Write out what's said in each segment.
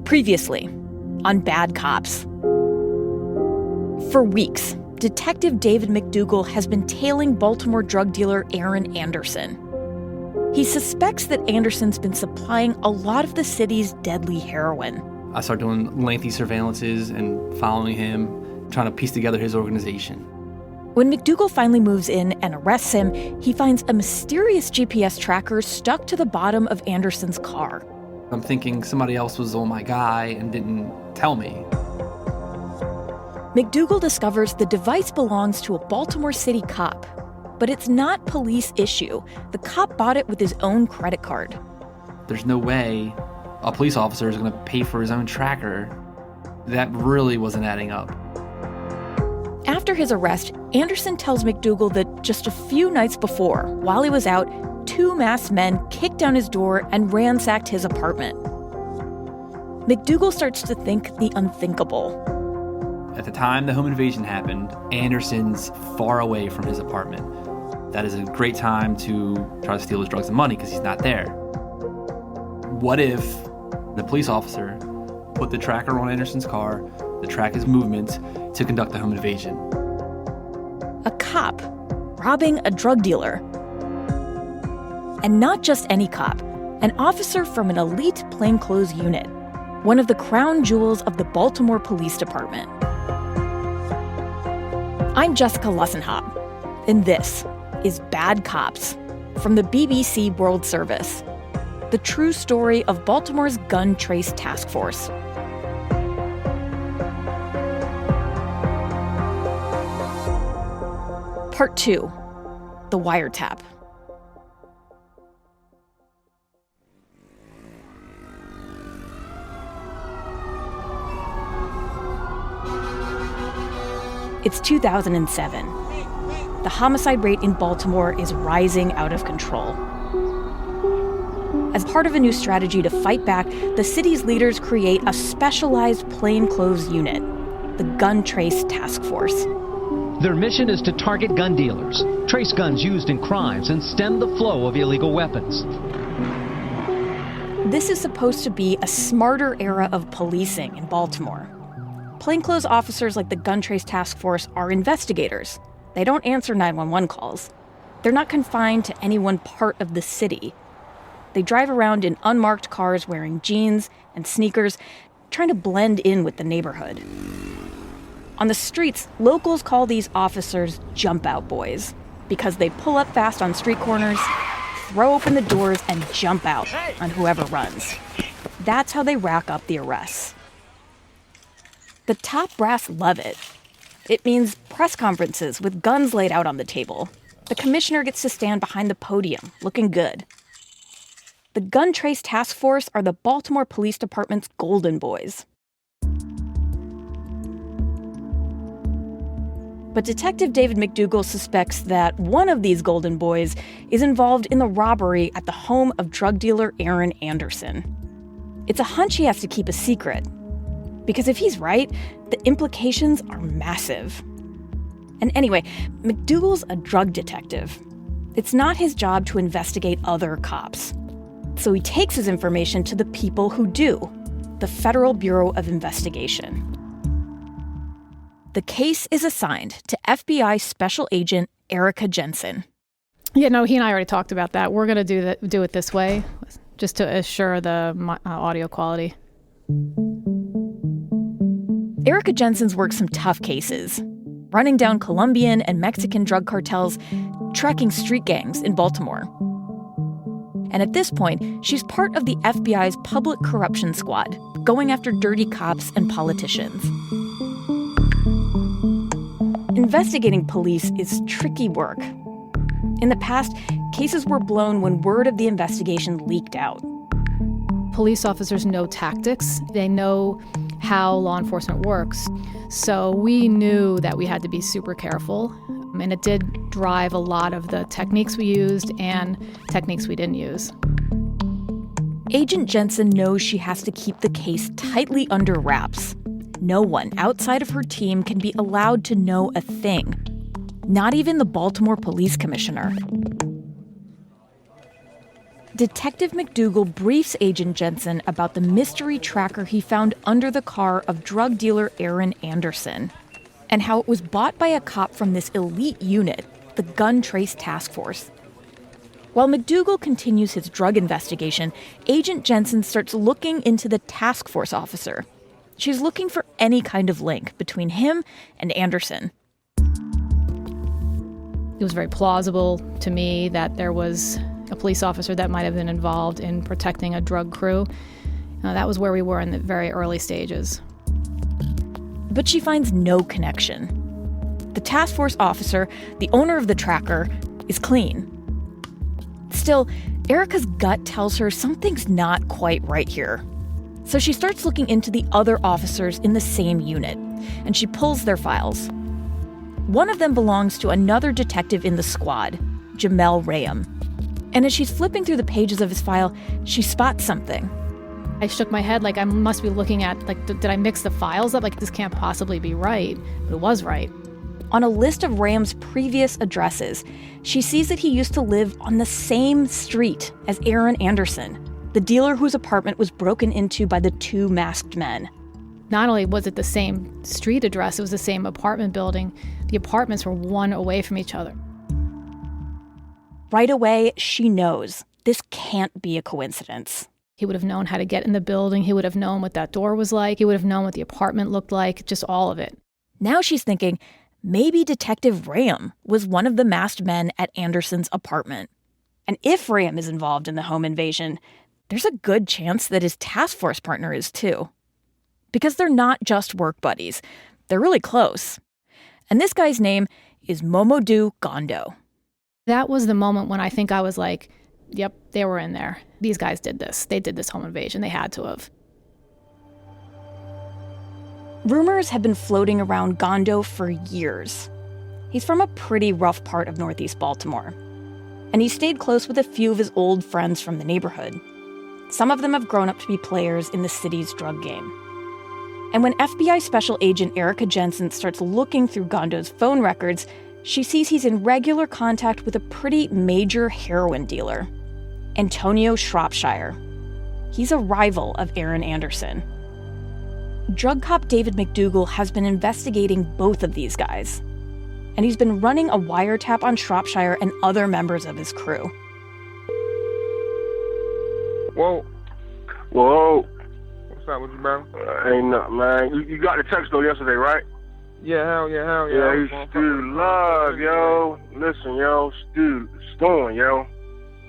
Previously, on Bad Cops. For weeks, Detective David McDougal has been tailing Baltimore drug dealer Aaron Anderson. He suspects that Anderson's been supplying a lot of the city's deadly heroin. I started doing lengthy surveillances and following him, trying to piece together his organization. When McDougal finally moves in and arrests him, he finds a mysterious GPS tracker stuck to the bottom of Anderson's car. I'm thinking somebody else was on my guy and didn't tell me. McDougal discovers the device belongs to a Baltimore City cop, but it's not police issue. The cop bought it with his own credit card. There's no way a police officer is going to pay for his own tracker. That really wasn't adding up. After his arrest, Anderson tells McDougal that just a few nights before, while he was out, 2 masked men kicked down his door and ransacked his apartment. McDougal starts to think the unthinkable. At the time the home invasion happened, Anderson's far away from his apartment. That is a great time to try to steal his drugs and money because he's not there. What if the police officer put the tracker on Anderson's car to track his movements to conduct the home invasion? A cop robbing a drug dealer. And not just any cop, an officer from an elite plainclothes unit, one of the crown jewels of the Baltimore Police Department. I'm Jessica Lussenhop, and this is Bad Cops from the BBC World Service, the true story of Baltimore's Gun Trace Task Force. Part 2, The Wiretap. It's 2007. The homicide rate in Baltimore is rising out of control. As part of a new strategy to fight back, the city's leaders create a specialized plainclothes unit, the Gun Trace Task Force. Their mission is to target gun dealers, trace guns used in crimes, and stem the flow of illegal weapons. This is supposed to be a smarter era of policing in Baltimore. Plainclothes officers like the Gun Trace Task Force are investigators. They don't answer 911 calls. They're not confined to any one part of the city. They drive around in unmarked cars wearing jeans and sneakers, trying to blend in with the neighborhood. On the streets, locals call these officers jump-out boys because they pull up fast on street corners, throw open the doors, and jump out on whoever runs. That's how they rack up the arrests. The top brass love it. It means press conferences with guns laid out on the table. The commissioner gets to stand behind the podium, looking good. The Gun Trace Task Force are the Baltimore Police Department's golden boys. But Detective David McDougal suspects that one of these golden boys is involved in the robbery at the home of drug dealer Aaron Anderson. It's a hunch he has to keep a secret, because if he's right, the implications are massive. And anyway, McDougal's a drug detective. It's not his job to investigate other cops. So he takes his information to the people who do, the Federal Bureau of Investigation. The case is assigned to FBI Special Agent Erica Jensen. Yeah, no, he and I already talked about that. We're going to do it this way, just to assure the audio quality. Erica Jensen's worked some tough cases, running down Colombian and Mexican drug cartels, tracking street gangs in Baltimore. And at this point, she's part of the FBI's Public Corruption Squad, going after dirty cops and politicians. Investigating police is tricky work. In the past, cases were blown when word of the investigation leaked out. Police officers know tactics. They know how law enforcement works. So we knew that we had to be super careful. And it did drive a lot of the techniques we used and techniques we didn't use. Agent Jensen knows she has to keep the case tightly under wraps. No one outside of her team can be allowed to know a thing. Not even the Baltimore Police Commissioner. Detective McDougal briefs Agent Jensen about the mystery tracker he found under the car of drug dealer Aaron Anderson, and how it was bought by a cop from this elite unit, the Gun Trace Task Force. While McDougal continues his drug investigation, Agent Jensen starts looking into the task force officer. She's looking for any kind of link between him and Anderson. It was very plausible to me that there was a police officer that might have been involved in protecting a drug crew. That was where we were in the very early stages. But she finds no connection. The task force officer, the owner of the tracker, is clean. Still, Erica's gut tells her something's not quite right here. So she starts looking into the other officers in the same unit, and she pulls their files. One of them belongs to another detective in the squad, Jamel Rayam. And as she's flipping through the pages of his file, she spots something. I shook my head like I must be looking at, did I mix the files up? Like, this can't possibly be right. But it was right. On a list of Ram's previous addresses, she sees that he used to live on the same street as Aaron Anderson, the dealer whose apartment was broken into by the two masked men. Not only was it the same street address, it was the same apartment building. The apartments were one away from each other. Right away, she knows this can't be a coincidence. He would have known how to get in the building. He would have known what that door was like. He would have known what the apartment looked like, just all of it. Now she's thinking, maybe Detective Ram was one of the masked men at Anderson's apartment. And if Ram is involved in the home invasion, there's a good chance that his task force partner is too. Because they're not just work buddies. They're really close. And this guy's name is Momodou Gondo. That was the moment when I think I was like, yep, they were in there. These guys did this. They did this home invasion. They had to have. Rumors have been floating around Gondo for years. He's from a pretty rough part of Northeast Baltimore. And he stayed close with a few of his old friends from the neighborhood. Some of them have grown up to be players in the city's drug game. And when FBI Special Agent Erica Jensen starts looking through Gondo's phone records, she sees he's in regular contact with a pretty major heroin dealer, Antonio Shropshire. He's a rival of Aaron Anderson. Drug cop David McDougal has been investigating both of these guys, and he's been running a wiretap on Shropshire and other members of his crew. Whoa. Whoa. What's up with you, bro? Ain't nothing, man. You got the text though yesterday, right? Yeah, hell yeah. Yeah, Stu Love, yo. Listen, yo, Stu Stone, yo.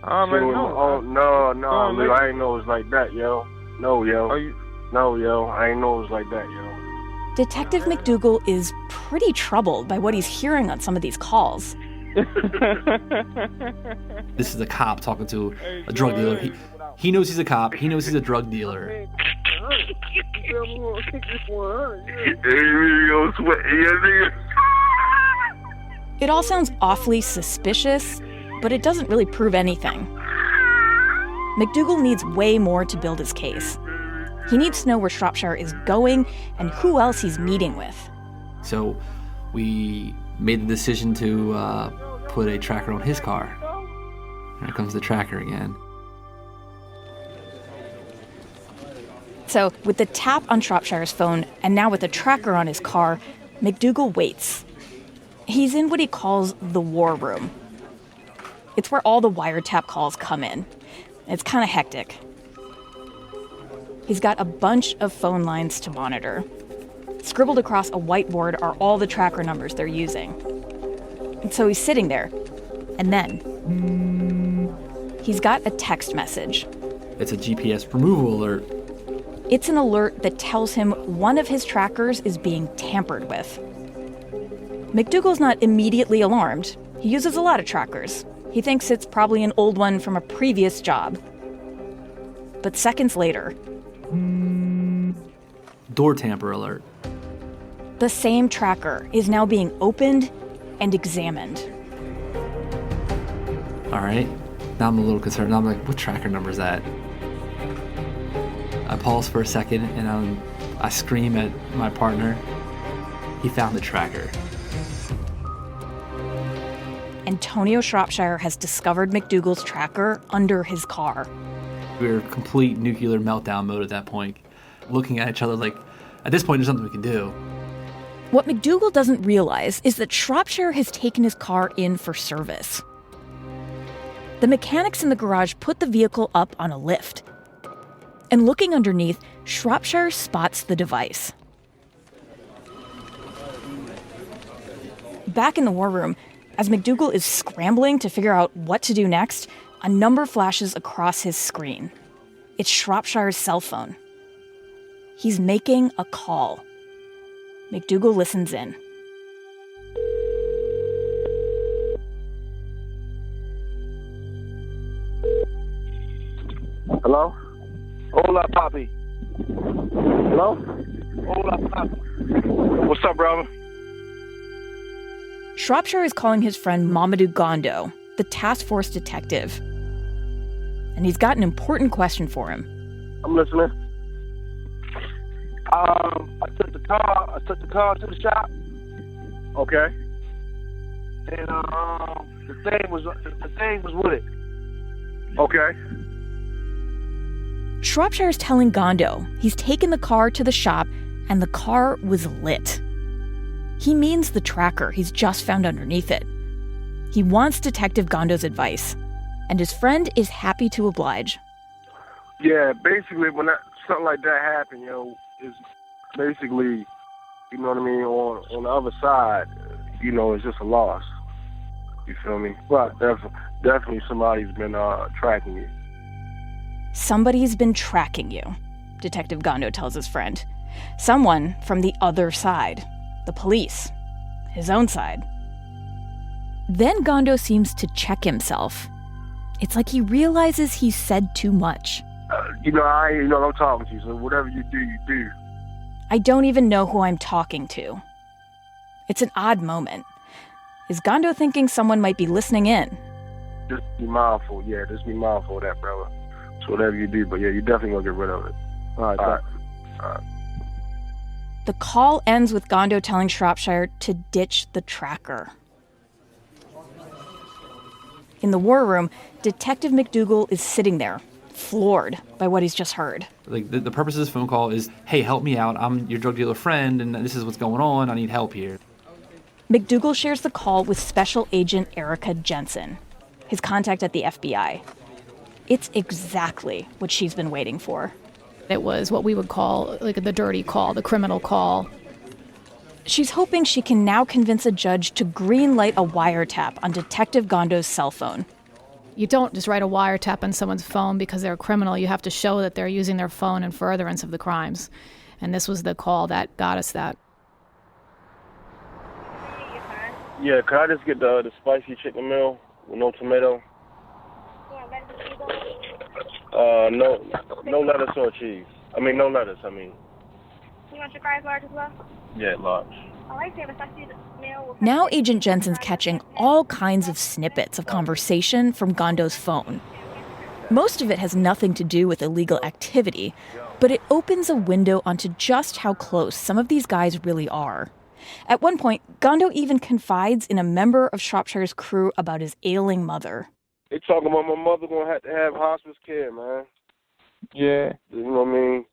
I already know. Oh, no, Lou, I ain't know it was like that, yo. No, yo. No, yo, I ain't know it was like that, yo. Detective McDougal is pretty troubled by what he's hearing on some of these calls. This is a cop talking to a drug dealer. He knows he's a cop. He knows he's a drug dealer. It all sounds awfully suspicious, but it doesn't really prove anything. McDougal needs way more to build his case. He needs to know where Shropshire is going and who else he's meeting with. So we made the decision to put a tracker on his car. Here comes the tracker again. So with the tap on Shropshire's phone and now with the tracker on his car, McDougal waits. He's in what he calls the war room. It's where all the wiretap calls come in. It's kind of hectic. He's got a bunch of phone lines to monitor. Scribbled across a whiteboard are all the tracker numbers they're using. And so he's sitting there. And then he's got a text message. It's a GPS removal alert. It's an alert that tells him one of his trackers is being tampered with. McDougal's not immediately alarmed. He uses a lot of trackers. He thinks it's probably an old one from a previous job. But seconds later... Door tamper alert. The same tracker is now being opened and examined. All right. Now I'm a little concerned. Now I'm like, what tracker number is that? I pause for a second and I scream at my partner. He found the tracker. Antonio Shropshire has discovered McDougal's tracker under his car. We were complete nuclear meltdown mode at that point, looking at each other like, at this point, there's nothing we can do. What McDougal doesn't realize is that Shropshire has taken his car in for service. The mechanics in the garage put the vehicle up on a lift. And looking underneath, Shropshire spots the device. Back in the war room, as McDougal is scrambling to figure out what to do next, a number flashes across his screen. It's Shropshire's cell phone. He's making a call. McDougal listens in. Hello? Hola, Poppy. Hello? Hola, Poppy. What's up, brother? Shropshire is calling his friend Mamadou Gondo, the task force detective. And he's got an important question for him. I'm listening. I took the car to the shop. Okay. And the thing was with it. Okay. Shropshire's telling Gondo he's taken the car to the shop and the car was lit. He means the tracker he's just found underneath it. He wants Detective Gondo's advice, and his friend is happy to oblige. Yeah, basically when something like that happens, is basically, you know what I mean, on the other side, it's just a loss. You feel me? But definitely somebody's been tracking you. Somebody's been tracking you, Detective Gondo tells his friend. Someone from the other side, the police, his own side. Then Gondo seems to check himself. It's like he realizes he's said too much. I'm talking to you, so whatever you do, you do. I don't even know who I'm talking to. It's an odd moment. Is Gondo thinking someone might be listening in? Just be mindful, just be mindful of that, brother. So whatever you do, but yeah, you definitely gonna get rid of it. All right. The call ends with Gondo telling Shropshire to ditch the tracker. In the war room, Detective McDougal is sitting there, floored by what he's just heard. Like the purpose of this phone call is, hey, help me out. I'm your drug dealer friend, and this is what's going on. I need help here. McDougal shares the call with Special Agent Erica Jensen, his contact at the FBI. It's exactly what she's been waiting for. It was what we would call like the dirty call, the criminal call. She's hoping she can now convince a judge to greenlight a wiretap on Detective Gondo's cell phone. You don't just write a wiretap on someone's phone because they're a criminal. You have to show that they're using their phone in furtherance of the crimes. And this was the call that got us that. Yeah, could I just get the spicy chicken meal with no tomato? No lettuce or cheese. No lettuce. You want your fries large as well? Yeah, large. All right, so you have a spicy meal. Now Agent Jensen's catching all kinds of snippets of conversation from Gondo's phone. Most of it has nothing to do with illegal activity, but it opens a window onto just how close some of these guys really are. At one point, Gondo even confides in a member of Shropshire's crew about his ailing mother. They talking about my mother gonna have to have hospice care, man. Yeah. You know what I mean?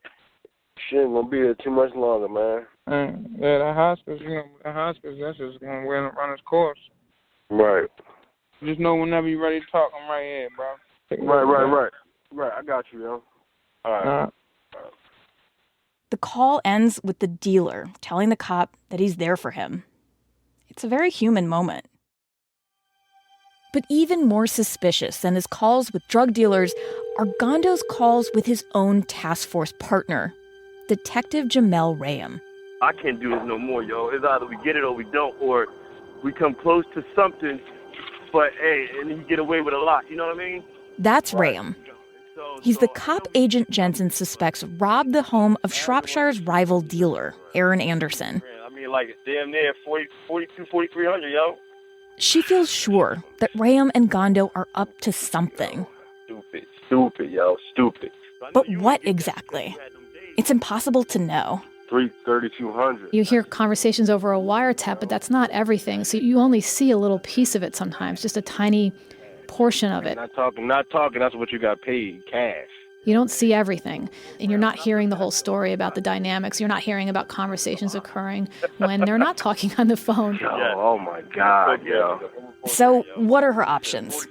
She ain't gonna be there too much longer, man. Yeah, the hospice, that's just gonna run its course. Right. Just know whenever you're ready to talk, I'm right here, bro. Right. I got you, yo. All right. The call ends with the dealer telling the cop that he's there for him. It's a very human moment. But even more suspicious than his calls with drug dealers are Gondo's calls with his own task force partner, Detective Jamel Rayam. I can't do this no more, yo. It's either we get it or we don't, or we come close to something, but hey, and you get away with a lot, you know what I mean? That's Rayam. He's the cop Agent Jensen suspects robbed the home of Shropshire's rival dealer, Aaron Anderson. Damn near 4,300, yo. She feels sure that Rayam and Gondo are up to something. Stupid, yo, stupid. But what exactly? It's impossible to know. $3,200. You hear conversations over a wiretap, but that's not everything. So you only see a little piece of it sometimes, just a tiny portion of it. Not talking. That's what you got paid, cash. You don't see everything, and you're not hearing the whole story about the dynamics. You're not hearing about conversations occurring when they're not talking on the phone. Oh my God, yo. So what are her options?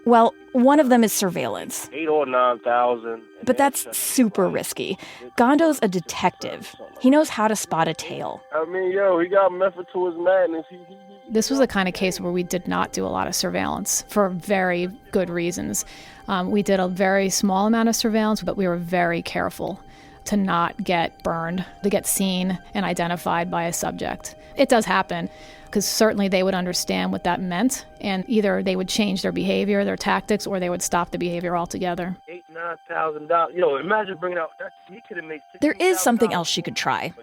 Well, one of them is surveillance. 8 or 9,000. But that's super risky. Gondo's a detective. He knows how to spot a tail. I mean, he got method to his madness. This was the kind of case where we did not do a lot of surveillance for very good reasons. We did a very small amount of surveillance, but we were very careful to not get burned, to get seen and identified by a subject. It does happen, because certainly they would understand what that meant, and either they would change their behavior, their tactics, or they would stop the behavior altogether. $8,000-9,000. Imagine bringing out that. He could have made. There is something else she could try.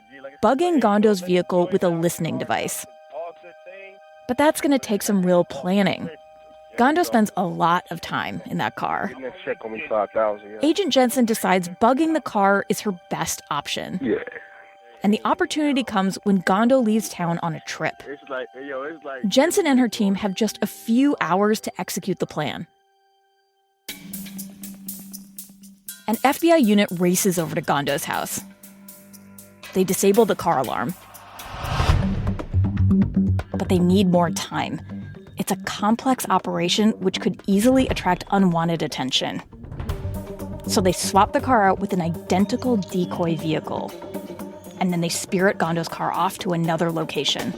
Bugging Gondo's vehicle with a listening device. But that's going to take some real planning. Gondo spends a lot of time in that car. Agent Jensen decides bugging the car is her best option. Yeah. And the opportunity comes when Gondo leaves town on a trip. Jensen and her team have just a few hours to execute the plan. An FBI unit races over to Gondo's house. They disable the car alarm. But they need more time. It's a complex operation which could easily attract unwanted attention. So they swap the car out with an identical decoy vehicle. And then they spirit Gondo's car off to another location.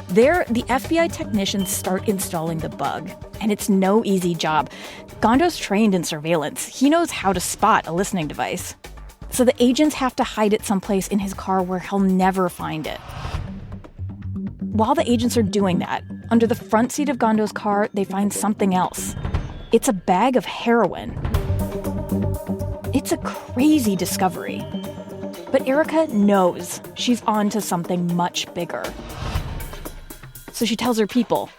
There, the FBI technicians start installing the bug. And it's no easy job. Gondo's trained in surveillance. He knows how to spot a listening device. So the agents have to hide it someplace in his car where he'll never find it. While the agents are doing that, under the front seat of Gondo's car, they find something else. It's a bag of heroin. It's a crazy discovery. But Erica knows she's on to something much bigger. So she tells her people,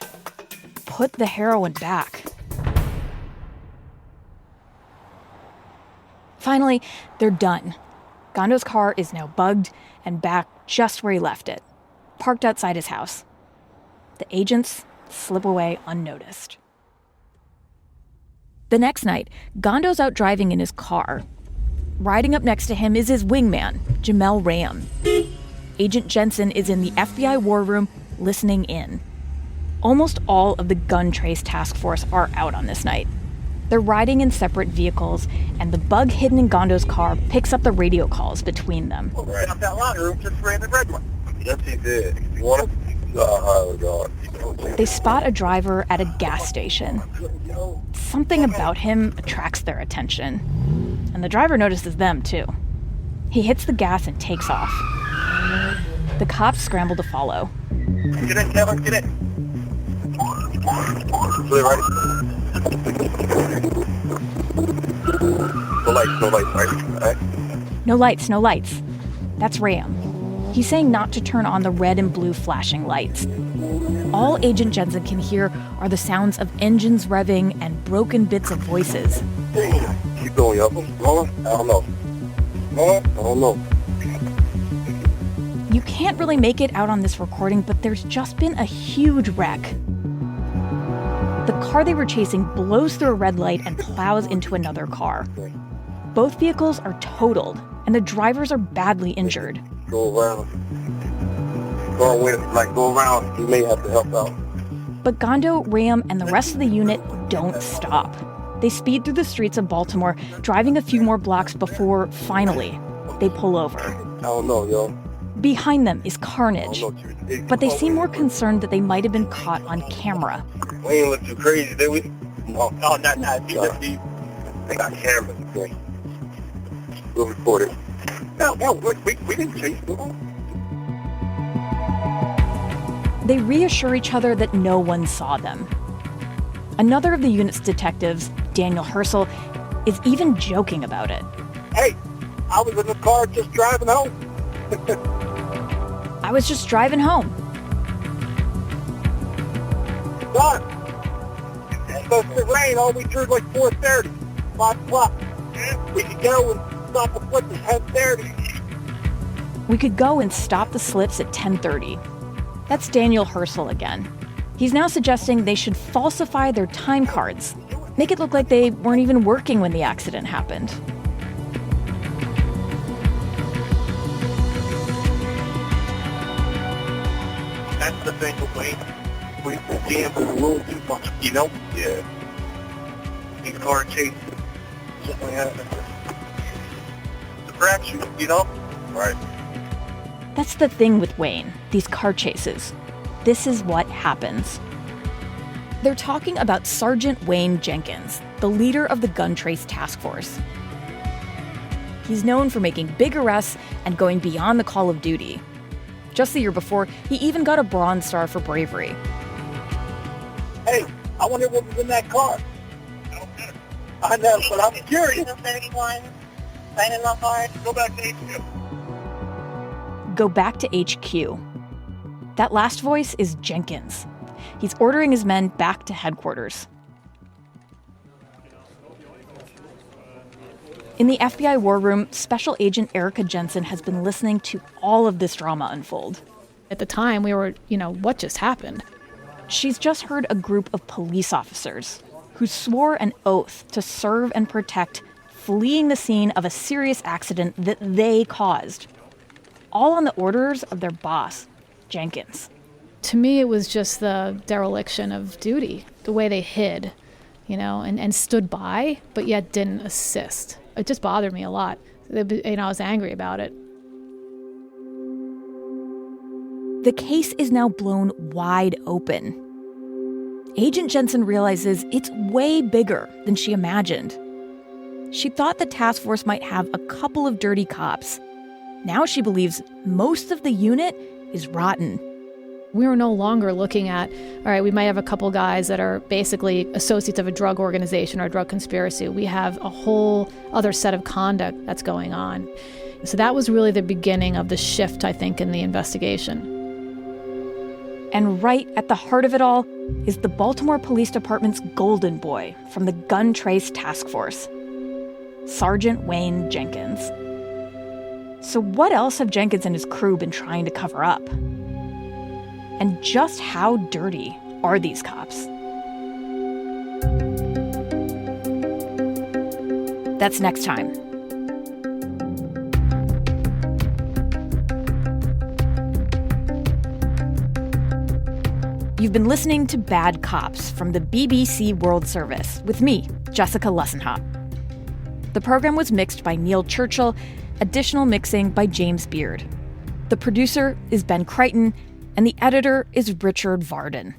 put the heroin back. Finally, they're done. Gondo's car is now bugged and back just where he left it, parked outside his house. The agents slip away unnoticed. The next night, Gondo's out driving in his car. Riding up next to him is his wingman, Jamel Ram. Agent Jensen is in the FBI war room listening in. Almost all of the gun trace task force are out on this night. They're riding in separate vehicles, and the bug hidden in Gondo's car picks up the radio calls between them. Right up that line, room just ran the red one. Yes, he did. You want it? They spot a driver at a gas station. Something about him attracts their attention. And the driver notices them, too. He hits the gas and takes off. The cops scramble to follow. Get in, Kevin, get in. No lights, right? No lights. That's Ram. He's saying not to turn on the red and blue flashing lights. All Agent Jensen can hear are the sounds of engines revving and broken bits of voices. Keep going, yo. I don't know. You can't really make it out on this recording, but there's just been a huge wreck. The car they were chasing blows through a red light and plows into another car. Both vehicles are totaled, and the drivers are badly injured. Go around. Go around. You may have to help out. But Gondo, Ram, and the rest of the unit don't stop. They speed through the streets of Baltimore, driving a few more blocks before, finally, they pull over. I don't know, yo. Behind them is carnage. But they seem more concerned that they might have been caught on camera. We ain't look too crazy, did we? No, not. They got cameras, okay? We'll record it. No, we didn't chase them. They reassure each other that no one saw them. Another of the unit's detectives, Daniel Herschel, is even joking about it. Hey, I was in the car just driving home. I was just driving home. What? It's supposed to rain all the way through like 4:30, 5 o'clock. We could go and stop the flip at 10:30. We could go and stop the slips at 10:30. That's Daniel Herschel again. He's now suggesting they should falsify their time cards, make it look like they weren't even working when the accident happened. That's the thing with Wayne. We gamble a little too much, you know? Yeah. These car chases simply happen. It's a crapshoot, you know? Right. That's the thing with Wayne, these car chases. This is what happens. They're talking about Sergeant Wayne Jenkins, the leader of the gun trace task force. He's known for making big arrests and going beyond the call of duty. Just the year before, he even got a Bronze Star for bravery. Hey, I wonder what was in that car. I know, but I'm curious. 31, signing my card. Go back to HQ. Go back to HQ. That last voice is Jenkins. He's ordering his men back to headquarters. In the FBI war room, Special Agent Erica Jensen has been listening to all of this drama unfold. At the time, we were, what just happened? She's just heard a group of police officers who swore an oath to serve and protect fleeing the scene of a serious accident that they caused. All on the orders of their boss, Jenkins. To me, it was just the dereliction of duty, the way they hid, and stood by, but yet didn't assist. It just bothered me a lot. I was angry about it. The case is now blown wide open. Agent Jensen realizes it's way bigger than she imagined. She thought the task force might have a couple of dirty cops. Now she believes most of the unit is rotten. We were no longer looking at, all right, we might have a couple guys that are basically associates of a drug organization or a drug conspiracy. We have a whole other set of conduct that's going on. So that was really the beginning of the shift, I think, in the investigation. And right at the heart of it all is the Baltimore Police Department's golden boy from the Gun Trace Task Force, Sergeant Wayne Jenkins. So what else have Jenkins and his crew been trying to cover up? And just how dirty are these cops? That's next time. You've been listening to Bad Cops from the BBC World Service with me, Jessica Lussenhop. The program was mixed by Neil Churchill, additional mixing by James Beard. The producer is Ben Crichton, and the editor is Richard Varden.